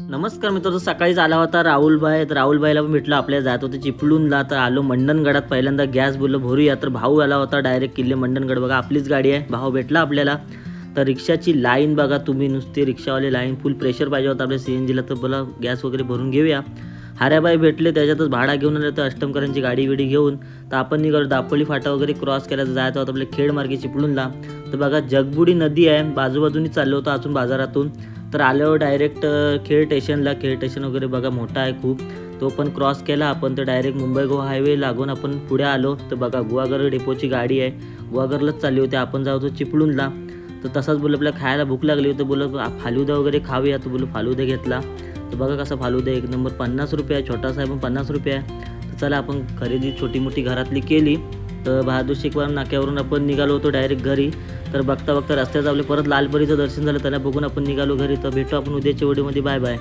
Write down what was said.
नमस्कार मित्रांनो, सकाळीच आला होता राहुलभाई. तर राहुलभाईला पण भेटलं, आपल्याला जात होतं चिपळूणला. तर आलो मंडणगडात, पहिल्यांदा गॅस बोललो भरूया. तर भाऊ आला होता डायरेक्ट किल्ले मंडणगड. बघा आपलीच गाडी आहे, भाऊ भेटला आपल्याला. तर रिक्षाची लाईन बघा तुम्ही, नुसते रिक्षावाले लाईन, फुल प्रेशर पाहिजे होता आपल्या CNGला. तर बोला गॅस वगैरे भरून घेऊया. हाऱ्याबाई भेटले, त्याच्यातच भाडा घेऊन आले. तर अष्टमकरांची गाडी बिडी घेऊन तर आपण निघालो. दापोली फाटा वगैरे क्रॉस केला, तर जायचं होतं आपल्या खेड मार्गे चिपळूणला. तर बघा जगबुडी नदी आहे, बाजूबाजूनी चाललो होतो अजून बाजारातून. तर आल्यावर डायरेक्ट खेड स्टेशनला. खेड स्टेशन वगैरे बघा मोठा आहे खूप, तो पण क्रॉस केला आपण. तर डायरेक्ट मुंबई गोवा हायवे लागून आपण पुढे आलो. तर बघा गुहागर डेपोची गाडी आहे, गुहागरलाच चालली होती. आपण जाऊ होतो चिपळूणला. तर तसाच बोललो आपल्याला खायला भूक लागली होती, बोललो फालुदा वगैरे खाऊया. तर बोललो फालुदा घेतला. तर बघा कसा फालुदा एक नंबर, 50 रुपये आहे, छोटासा आहे पण 50 रुपये आहे. तर चला आपण खरेदी छोटी मोठी घरातली केली. तर बहादूर शेखवर नाक्यावरून आपण निघालो होतो डायरेक्ट घरी. तर बघता बघता रस्त्यात आपले परत लालपरीचं दर्शन झालं, त्याला बघून आपण निघालो घरी. तर भेटू आपण उद्याच्या व्हिडिओमध्ये. Bye bye.